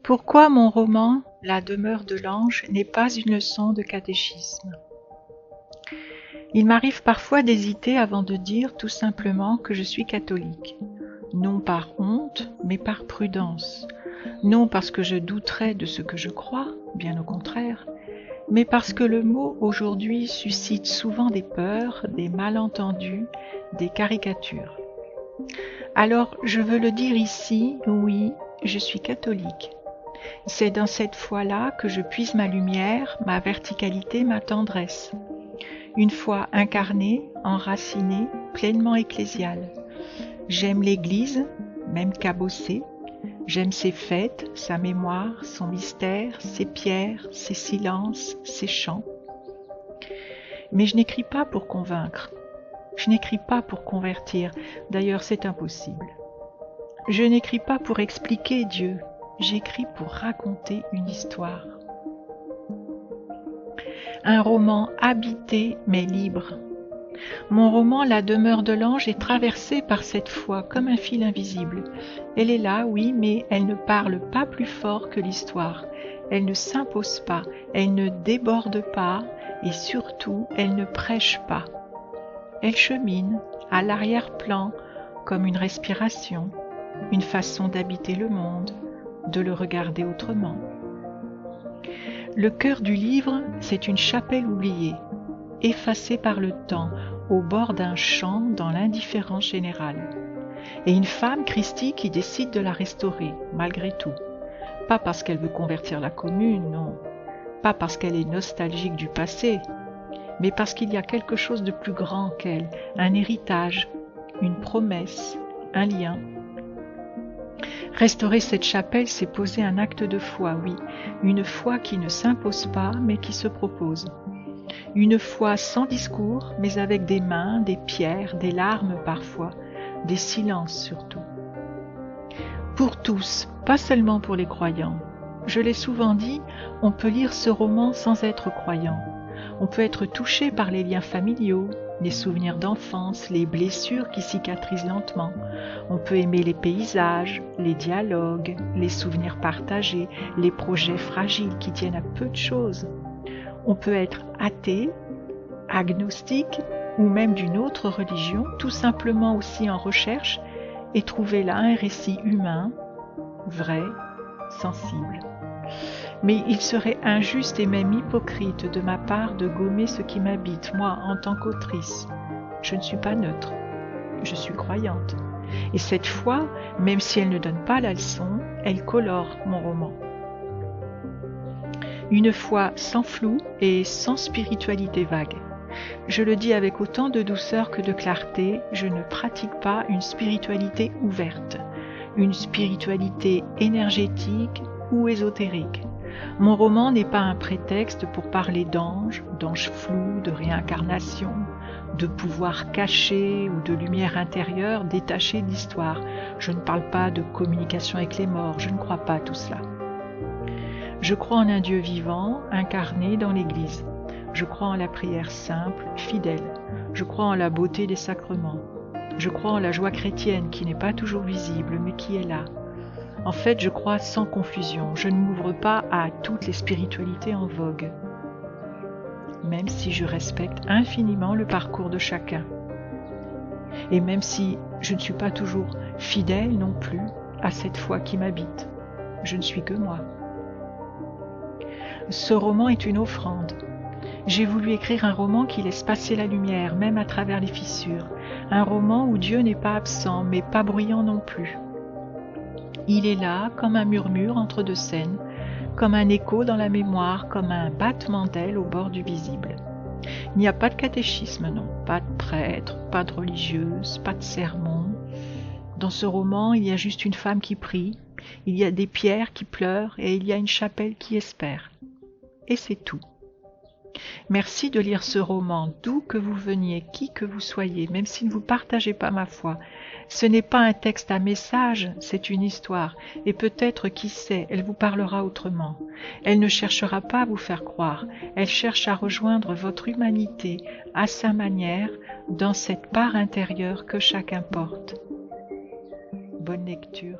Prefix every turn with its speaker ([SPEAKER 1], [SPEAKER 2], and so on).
[SPEAKER 1] Pourquoi mon roman « La demeure de l'ange » n'est pas une leçon de catéchisme? Il m'arrive parfois d'hésiter avant de dire tout simplement que je suis catholique. Non par honte, mais par prudence. Non parce que je douterais de ce que je crois, bien au contraire, mais parce que le mot aujourd'hui suscite souvent des peurs, des malentendus, des caricatures. Alors je veux le dire ici, oui, je suis catholique. C'est dans cette foi-là que je puise ma lumière, ma verticalité, ma tendresse. Une foi incarnée, enracinée, pleinement ecclésiale. J'aime l'Église, même cabossée. J'aime ses fêtes, sa mémoire, son mystère, ses pierres, ses silences, ses chants. Mais je n'écris pas pour convaincre. Je n'écris pas pour convertir. D'ailleurs, c'est impossible. Je n'écris pas pour expliquer Dieu. J'écris pour raconter une histoire. Un roman habité mais libre. Mon roman La demeure de l'ange est traversé par cette foi comme un fil invisible. Elle est là, oui, mais elle ne parle pas plus fort que l'histoire. Elle ne s'impose pas, elle ne déborde pas et surtout, elle ne prêche pas. Elle chemine à l'arrière-plan comme une respiration, une façon d'habiter le monde, de le regarder autrement. Le cœur du livre, c'est une chapelle oubliée, effacée par le temps, au bord d'un champ dans l'indifférence générale. Et une femme, Christie, qui décide de la restaurer, malgré tout. Pas parce qu'elle veut convertir la commune, non. Pas parce qu'elle est nostalgique du passé, mais parce qu'il y a quelque chose de plus grand qu'elle, un héritage, une promesse, un lien. Restaurer cette chapelle, c'est poser un acte de foi, oui, une foi qui ne s'impose pas, mais qui se propose. Une foi sans discours, mais avec des mains, des pierres, des larmes parfois, des silences surtout. Pour tous, pas seulement pour les croyants. Je l'ai souvent dit, on peut lire ce roman sans être croyant. On peut être touché par les liens familiaux, les souvenirs d'enfance, les blessures qui cicatrisent lentement. On peut aimer les paysages, les dialogues, les souvenirs partagés, les projets fragiles qui tiennent à peu de choses. On peut être athée, agnostique ou même d'une autre religion, tout simplement aussi en recherche, et trouver là un récit humain, vrai, sensible. Mais il serait injuste et même hypocrite de ma part de gommer ce qui m'habite, moi, en tant qu'autrice. Je ne suis pas neutre, je suis croyante. Et cette foi, même si elle ne donne pas la leçon, elle colore mon roman. Une foi sans flou et sans spiritualité vague. Je le dis avec autant de douceur que de clarté, je ne pratique pas une spiritualité ouverte, une spiritualité énergétique ou ésotérique. Mon roman n'est pas un prétexte pour parler d'anges, d'anges flous, de réincarnation, de pouvoirs cachés ou de lumière intérieure détachée de l'histoire. Je ne parle pas de communication avec les morts, je ne crois pas à tout cela. Je crois en un Dieu vivant, incarné dans l'Église. Je crois en la prière simple, fidèle. Je crois en la beauté des sacrements. Je crois en la joie chrétienne qui n'est pas toujours visible, mais qui est là. En fait, je crois sans confusion. Je ne m'ouvre pas à toutes les spiritualités en vogue, même si je respecte infiniment le parcours de chacun. Et même si je ne suis pas toujours fidèle non plus à cette foi qui m'habite. Je ne suis que moi. Ce roman est une offrande. J'ai voulu écrire un roman qui laisse passer la lumière, même à travers les fissures. Un roman où Dieu n'est pas absent, mais pas bruyant non plus. Il est là, comme un murmure entre deux scènes, comme un écho dans la mémoire, comme un battement d'ailes au bord du visible. Il n'y a pas de catéchisme, non, pas de prêtre, pas de religieuse, pas de sermon. Dans ce roman, il y a juste une femme qui prie, il y a des pierres qui pleurent et il y a une chapelle qui espère. Et c'est tout. Merci de lire ce roman, d'où que vous veniez, qui que vous soyez, même si vous ne partagez pas ma foi. Ce n'est pas un texte à message, c'est une histoire, et peut-être, qui sait, elle vous parlera autrement. Elle ne cherchera pas à vous faire croire, elle cherche à rejoindre votre humanité, à sa manière, dans cette part intérieure que chacun porte. Bonne lecture.